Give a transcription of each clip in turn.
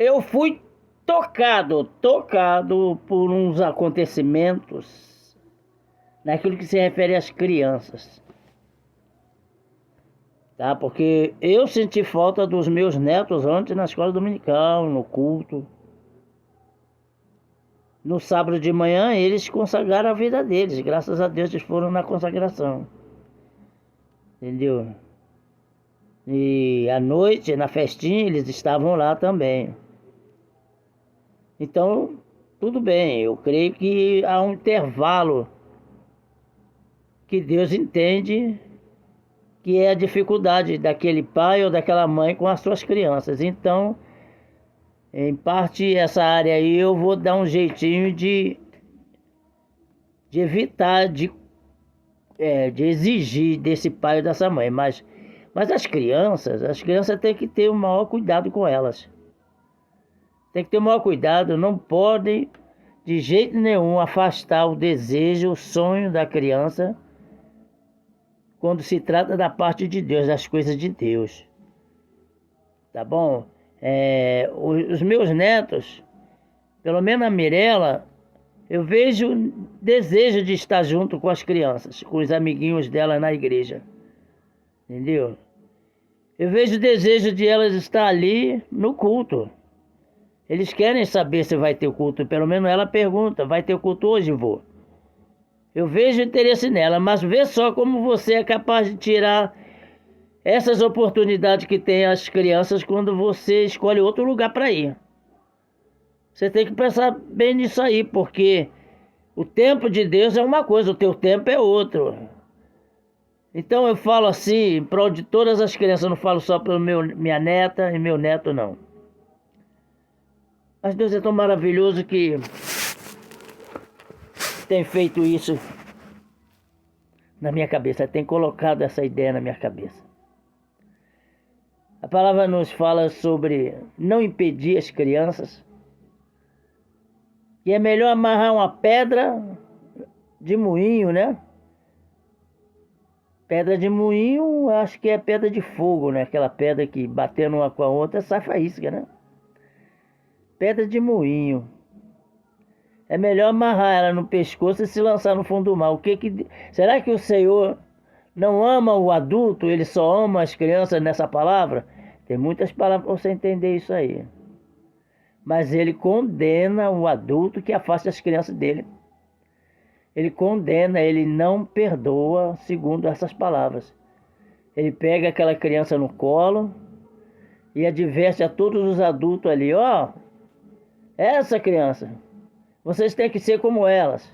eu fui tocado por uns acontecimentos naquilo que se refere às crianças, tá? Porque eu senti falta dos meus netos ontem na escola dominical, no culto. No sábado de manhã eles consagraram a vida deles, graças a Deus eles foram na consagração, entendeu? E à noite, na festinha, eles estavam lá também. Então, tudo bem, eu creio que há um intervalo que Deus entende que é a dificuldade daquele pai ou daquela mãe com as suas crianças. Então, em parte, essa área aí eu vou dar um jeitinho de evitar, de exigir desse pai ou dessa mãe. Mas as crianças têm que ter o maior cuidado com elas. Tem que ter o maior cuidado, não podem de jeito nenhum afastar o desejo, o sonho da criança quando se trata da parte de Deus, das coisas de Deus. Tá bom? Os meus netos, pelo menos a Mirella, eu vejo desejo de estar junto com as crianças, com os amiguinhos dela na igreja. Entendeu? Eu vejo desejo de elas estar ali no culto. Eles querem saber se vai ter culto. Pelo menos ela pergunta, vai ter culto hoje, vô? Eu vejo interesse nela, mas vê só como você é capaz de tirar essas oportunidades que tem as crianças quando você escolhe outro lugar para ir. Você tem que pensar bem nisso aí, porque o tempo de Deus é uma coisa, o teu tempo é outro. Então eu falo assim, em prol de todas as crianças, eu não falo só pela minha neta e meu neto, não. Mas Deus é tão maravilhoso que tem feito isso na minha cabeça, tem colocado essa ideia na minha cabeça. A palavra nos fala sobre não impedir as crianças, que é melhor amarrar uma pedra de moinho, né? Pedra de moinho, acho que é pedra de fogo, né? Aquela pedra que batendo uma com a outra sai faísca, né? Pedra de moinho. É melhor amarrar ela no pescoço e se lançar no fundo do mar. Será que o Senhor não ama o adulto? Ele só ama as crianças nessa palavra? Tem muitas palavras para você entender isso aí. Mas ele condena o adulto que afasta as crianças dele. Ele condena, ele não perdoa, segundo essas palavras. Ele pega aquela criança no colo e adverte a todos os adultos ali, essa criança, vocês têm que ser como elas.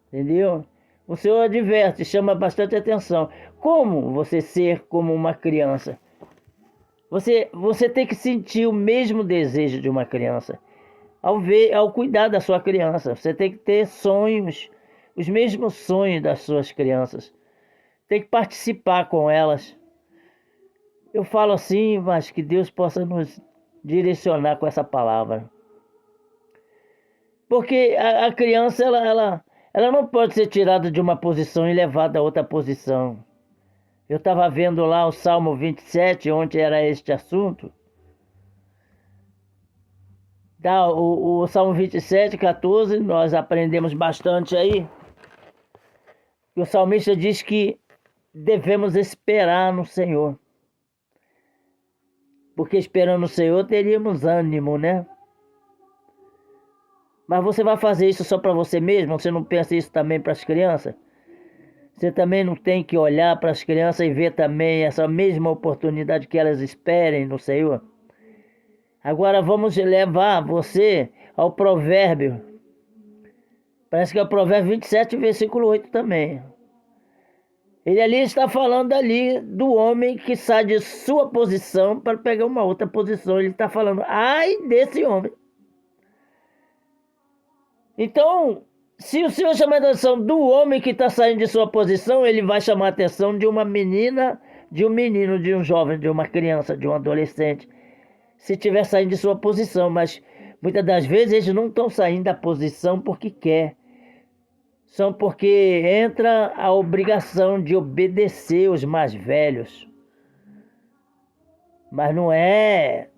Entendeu? O Senhor adverte, chama bastante atenção. Como você ser como uma criança? Você tem que sentir o mesmo desejo de uma criança. Ao cuidar da sua criança, você tem que ter sonhos, os mesmos sonhos das suas crianças. Tem que participar com elas. Eu falo assim, mas que Deus possa nos direcionar com essa palavra. Porque a criança, ela não pode ser tirada de uma posição e levada a outra posição. Eu estava vendo lá o Salmo 27, onde era este assunto. O Salmo 27, 14, nós aprendemos bastante aí. O salmista diz que devemos esperar no Senhor. Porque esperando no Senhor teríamos ânimo, né? Mas você vai fazer isso só para você mesmo? Você não pensa isso também para as crianças? Você também não tem que olhar para as crianças e ver também essa mesma oportunidade que elas esperem no Senhor? Agora vamos levar você ao provérbio. Parece que é o provérbio 27, versículo 8 também. Ele ali está falando ali do homem que sai de sua posição para pegar uma outra posição. Ele está falando, ai desse homem. Então, se o Senhor chamar a atenção do homem que está saindo de sua posição, ele vai chamar a atenção de uma menina, de um menino, de um jovem, de uma criança, de um adolescente. Se estiver saindo de sua posição, mas muitas das vezes eles não estão saindo da posição porque quer. São porque entra a obrigação de obedecer os mais velhos. Mas não é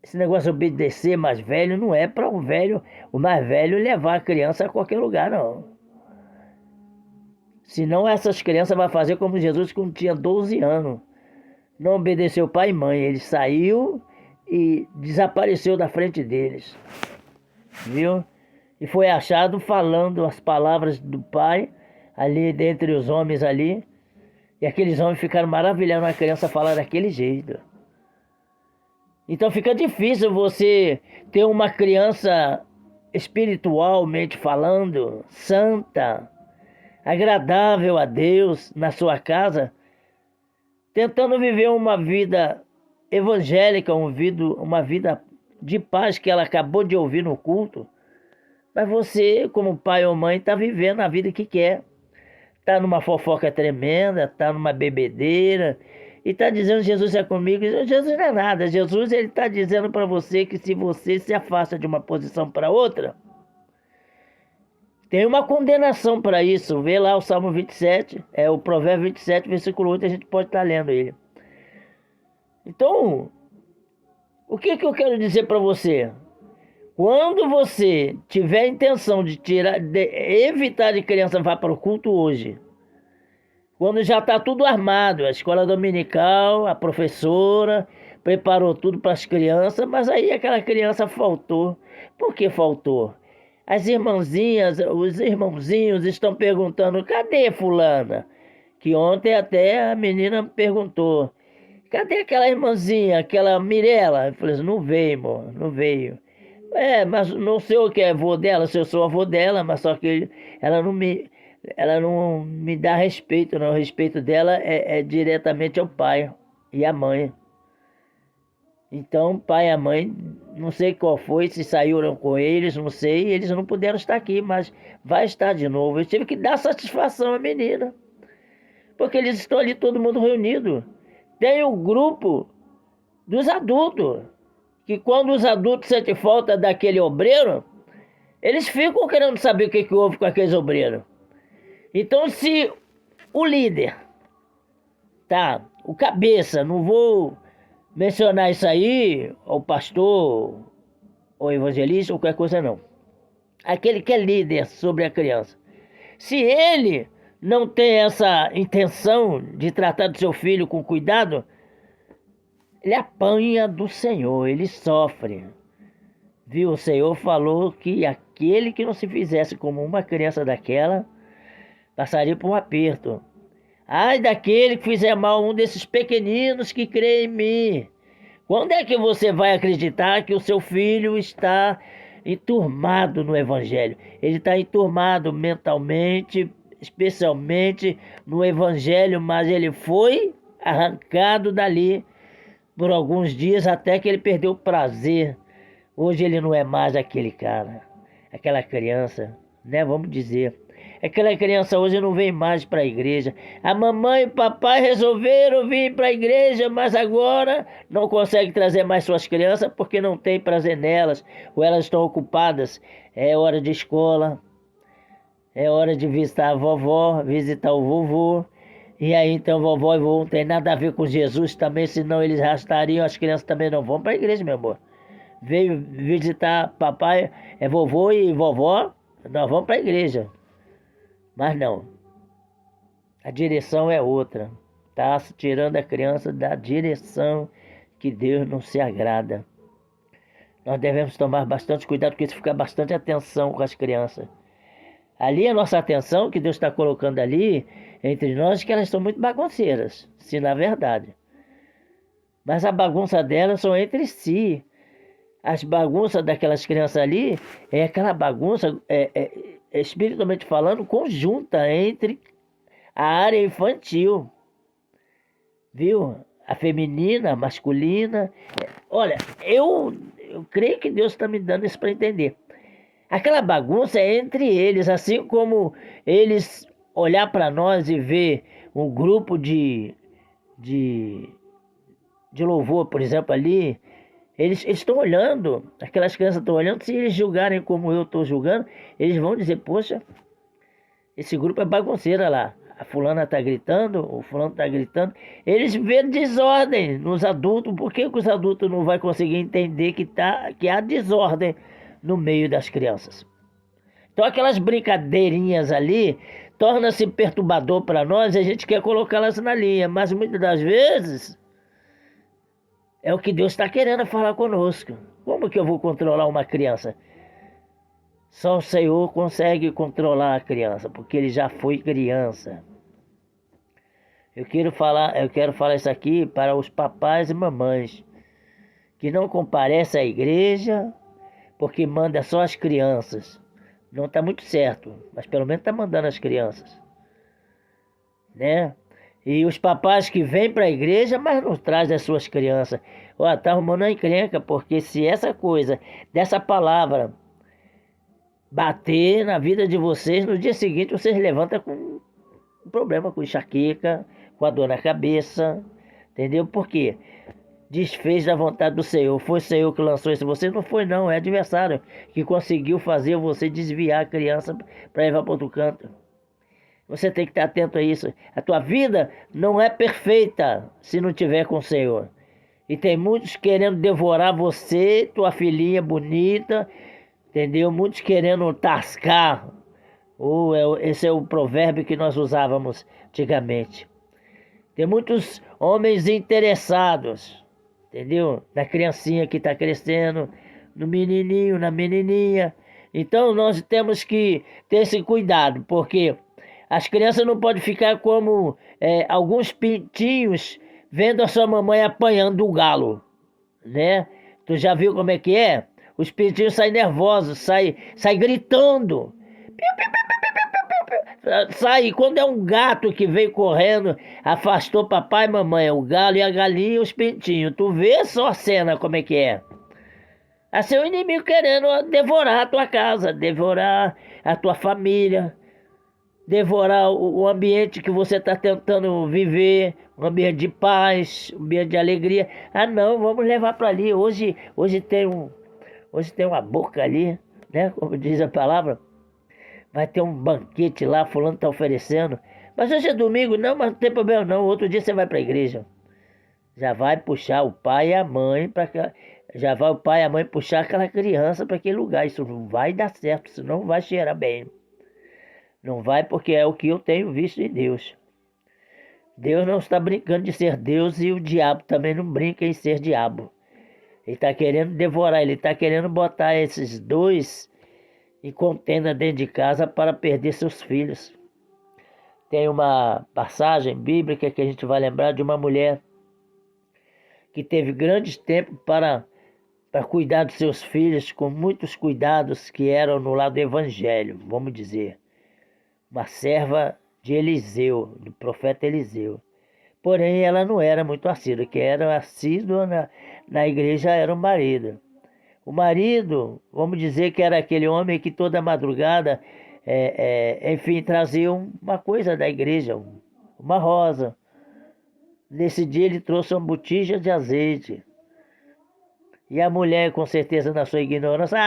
esse negócio de obedecer mais velho não é para o mais velho levar a criança a qualquer lugar, não. Senão essas crianças vão fazer como Jesus quando tinha 12 anos. Não obedeceu pai e mãe. Ele saiu e desapareceu da frente deles. Viu? E foi achado falando as palavras do pai ali dentre os homens ali. E aqueles homens ficaram maravilhados na criança falar daquele jeito. Então fica difícil você ter uma criança espiritualmente falando, santa, agradável a Deus na sua casa, tentando viver uma vida evangélica, uma vida de paz que ela acabou de ouvir no culto. Mas você, como pai ou mãe, está vivendo a vida que quer. Está numa fofoca tremenda, está numa bebedeira, e está dizendo Jesus é comigo. Jesus não é nada. Jesus está dizendo para você que se você se afasta de uma posição para outra, tem uma condenação para isso. Vê lá o Salmo 27, o Provérbio 27, versículo 8, a gente pode estar lendo ele. Então, o que eu quero dizer para você? Quando você tiver a intenção de evitar que a criança vá para o culto hoje, quando já está tudo armado, a escola dominical, a professora preparou tudo para as crianças, mas aí aquela criança faltou. Por que faltou? As irmãzinhas, os irmãozinhos estão perguntando, cadê fulana? Que ontem até a menina perguntou, cadê aquela irmãzinha, aquela Mirella? Eu falei assim, não veio, amor, não veio. Mas não sei o que é avô dela, se eu sou avô dela, mas só que ela não me dá respeito, não. O respeito dela é diretamente ao pai e à mãe. Então, pai e a mãe, não sei qual foi, se saíram com eles, não sei, eles não puderam estar aqui, mas vai estar de novo. Eu tive que dar satisfação à menina, porque eles estão ali todo mundo reunido. Tem o grupo dos adultos, que quando os adultos sentem falta daquele obreiro, eles ficam querendo saber o que houve com aqueles obreiros. Então, se o líder, o cabeça, não vou mencionar isso aí, o pastor, ou evangelista, ou qualquer coisa não. Aquele que é líder sobre a criança. Se ele não tem essa intenção de tratar do seu filho com cuidado, ele apanha do Senhor, ele sofre. Viu? O Senhor falou que aquele que não se fizesse como uma criança daquela, passaria por um aperto. Ai daquele que fizer mal a um desses pequeninos que crê em mim. Quando é que você vai acreditar que o seu filho está enturmado no Evangelho? Ele está enturmado mentalmente, especialmente no Evangelho, mas ele foi arrancado dali por alguns dias até que ele perdeu o prazer. Hoje ele não é mais aquele cara, aquela criança, né? Vamos dizer. Aquela criança hoje não vem mais para a igreja. A mamãe e o papai resolveram vir para a igreja, mas agora não consegue trazer mais suas crianças porque não tem prazer nelas, ou elas estão ocupadas. É hora de escola, é hora de visitar a vovó, visitar o vovô. E aí então vovó e vovô não tem nada a ver com Jesus também, senão eles arrastariam, as crianças também não vão para a igreja, meu amor. Veio visitar papai, vovô e vovó, nós vamos para a igreja. Mas não, a direção é outra. Está tirando a criança da direção que Deus não se agrada. Nós devemos tomar bastante cuidado com isso, ficar bastante atenção com as crianças. Ali a nossa atenção que Deus está colocando ali entre nós, que elas são muito bagunceiras, se na verdade. Mas a bagunça delas são entre si. As bagunças daquelas crianças ali é aquela bagunça, espiritualmente falando, conjunta entre a área infantil, viu? A feminina, a masculina. Olha, eu creio que Deus está me dando isso para entender. Aquela bagunça é entre eles, assim como eles olhar para nós e ver um grupo de louvor, por exemplo, ali. Eles estão olhando, aquelas crianças estão olhando, se eles julgarem como eu estou julgando, eles vão dizer, poxa, esse grupo é bagunceira lá. a fulana está gritando, o fulano está gritando, eles vêem desordem nos adultos. Por que que os adultos não vão conseguir entender que há desordem no meio das crianças? Então aquelas brincadeirinhas ali torna-se perturbador para nós e a gente quer colocá-las na linha, mas muitas das vezes é o que Deus está querendo falar conosco. Como que eu vou controlar uma criança? Só o Senhor consegue controlar a criança, porque ele já foi criança. Eu quero falar isso aqui para os papais e mamães que não comparecem à igreja porque manda só as crianças. Não está muito certo, mas pelo menos está mandando as crianças, né? E os papais que vêm para a igreja, mas não trazem as suas crianças. Ó, está arrumando uma encrenca, porque se essa coisa, dessa palavra, bater na vida de vocês, no dia seguinte vocês levantam com um problema, com enxaqueca, com a dor na cabeça, entendeu? Por quê? Desfez da vontade do Senhor. Foi o Senhor que lançou isso em você? Não foi não, é adversário que conseguiu fazer você desviar a criança para levar para outro canto. Você tem que estar atento a isso. A tua vida não é perfeita se não tiver com o Senhor. E tem muitos querendo devorar você, tua filhinha bonita, entendeu? Muitos querendo tascar. Esse é o provérbio que nós usávamos antigamente. Tem muitos homens interessados, entendeu? Na criancinha que está crescendo, no menininho, na menininha. Então nós temos que ter esse cuidado, porque as crianças não podem ficar como alguns pintinhos vendo a sua mamãe apanhando o galo, né? Tu já viu como é que é? Os pintinhos saem nervosos, saem gritando. Sai, quando é um gato que veio correndo, afastou papai e mamãe, o galo e a galinha e os pintinhos. Tu vê só a cena como é que é. É seu inimigo querendo devorar a tua casa, devorar a tua família, devorar o ambiente que você está tentando viver, um ambiente de paz, um ambiente de alegria. Ah não, vamos levar para ali. Hoje tem uma boca ali, né? Como diz a palavra. Vai ter um banquete lá, fulano está oferecendo. Mas hoje é domingo, não, mas não tem problema não. Outro dia você vai para a igreja. Já vai puxar o pai e a mãe já vai o pai e a mãe puxar aquela criança para aquele lugar. Isso não vai dar certo, isso não vai cheirar bem. Não vai, porque é o que eu tenho visto em Deus. Deus não está brincando de ser Deus e o diabo também não brinca em ser diabo. Ele está querendo devorar, ele está querendo botar esses dois e contenda dentro de casa para perder seus filhos. Tem uma passagem bíblica que a gente vai lembrar de uma mulher que teve grandes tempos para cuidar dos seus filhos, com muitos cuidados que eram no lado do evangelho, vamos dizer. Uma serva de Eliseu, do profeta Eliseu. Porém, ela não era muito assídua, que era assídua na igreja era o marido. O marido, vamos dizer que era aquele homem que toda madrugada, enfim, trazia uma coisa da igreja, uma rosa. Nesse dia ele trouxe uma botija de azeite. E a mulher, com certeza, na sua ignorância,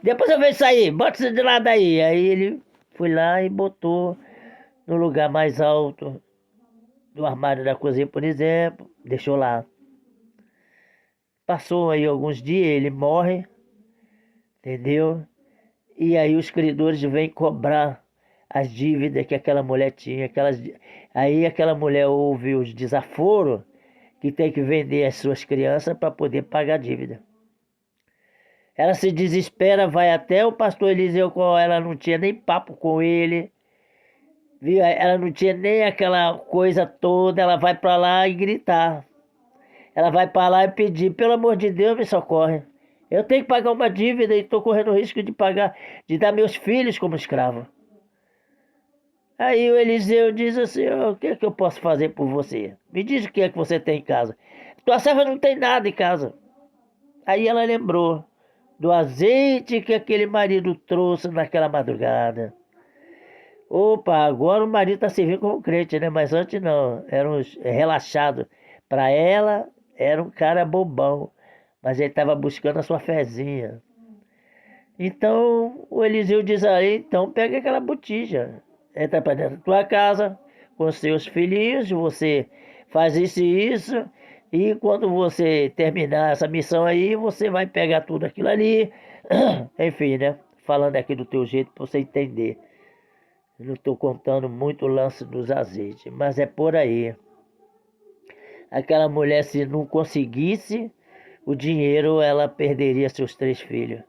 depois eu vejo isso aí, bota isso de lado aí. Aí ele foi lá e botou no lugar mais alto do armário da cozinha, por exemplo, deixou lá. Passou aí alguns dias, ele morre, entendeu? E aí os credores vêm cobrar as dívidas que aquela mulher tinha. Aí aquela mulher ouve os desaforos que tem que vender as suas crianças para poder pagar a dívida. Ela se desespera, vai até o pastor Eliseu, qual ela não tinha nem papo com ele, viu? Ela não tinha nem aquela coisa toda, ela vai para lá e gritar. Ela vai para lá e pedir, pelo amor de Deus, me socorre. Eu tenho que pagar uma dívida e estou correndo o risco de dar meus filhos como escravo. Aí o Eliseu diz assim, o que é que eu posso fazer por você? Me diz o que é que você tem em casa. Tua serva não tem nada em casa. Aí ela lembrou do azeite que aquele marido trouxe naquela madrugada. Opa, agora o marido está servindo como crente, né? Mas antes não, era um relaxado. Para ela, era um cara bobão, mas ele estava buscando a sua fezinha. Então, o Eliseu diz aí, então pega aquela botija, entra para dentro da tua casa, com os seus filhinhos, você faz isso e isso, e quando você terminar essa missão aí, você vai pegar tudo aquilo ali, enfim, né? Falando aqui do teu jeito para você entender. Eu não estou contando muito o lance dos azeites, mas é por aí. Aquela mulher, se não conseguisse o dinheiro, ela perderia seus 3 filhos,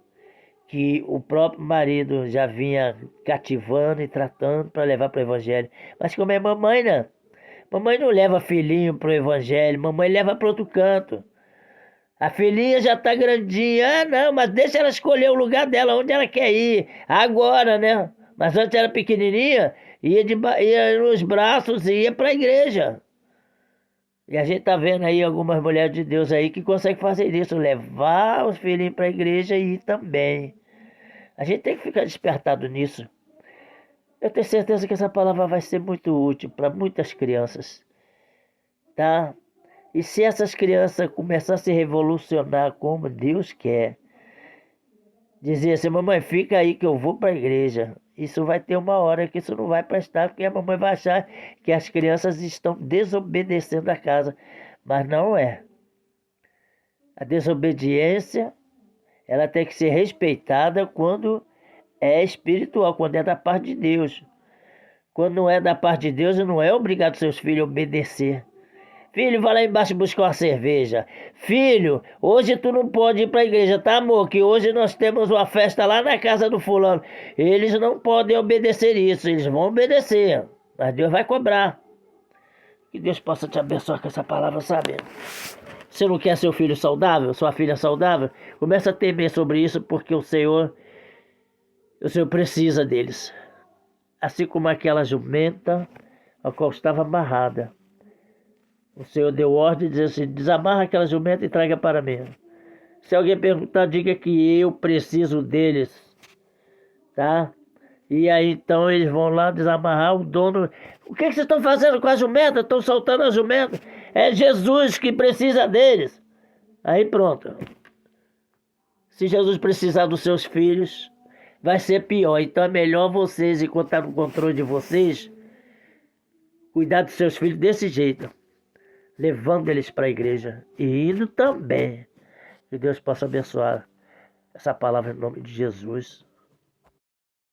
que o próprio marido já vinha cativando e tratando para levar para o evangelho. Mas como é mamãe, né? Mamãe não leva filhinho para o evangelho, mamãe leva para outro canto. A filhinha já está grandinha. Ah, não, mas deixa ela escolher o lugar dela, onde ela quer ir. Agora, né? Mas antes era pequenininha, ia nos braços e ia para a igreja. E a gente está vendo aí algumas mulheres de Deus aí que conseguem fazer isso, levar os filhinhos para a igreja e ir também. A gente tem que ficar despertado nisso. Eu tenho certeza que essa palavra vai ser muito útil para muitas crianças, tá? E se essas crianças começarem a se revolucionar como Deus quer, dizer assim, mamãe, fica aí que eu vou para a igreja. Isso vai ter uma hora que isso não vai prestar, porque a mamãe vai achar que as crianças estão desobedecendo a casa. Mas não é. A desobediência, ela tem que ser respeitada quando é espiritual, quando é da parte de Deus. Quando não é da parte de Deus, não é obrigado seus filhos a obedecer. Filho, vai lá embaixo buscar uma cerveja. Filho, hoje tu não pode ir para a igreja, tá, amor? Que hoje nós temos uma festa lá na casa do fulano. Eles não podem obedecer isso, eles vão obedecer, mas Deus vai cobrar. Que Deus possa te abençoar com essa palavra, sabe? Você não quer seu filho saudável, sua filha saudável? Começa a temer sobre isso, porque o Senhor precisa deles. Assim como aquela jumenta a qual estava amarrada. O Senhor deu ordem e disse assim, desamarra aquela jumenta e traga para mim. Se alguém perguntar, diga que eu preciso deles, tá? E aí então eles vão lá desamarrar o dono. O que vocês estão fazendo com a jumenta? Estão soltando a jumenta? É Jesus que precisa deles. Aí pronto. Se Jesus precisar dos seus filhos, vai ser pior. Então é melhor vocês, enquanto está no controle de vocês, cuidar dos seus filhos desse jeito. Levando eles para a igreja e indo também. Que Deus possa abençoar essa palavra em nome de Jesus.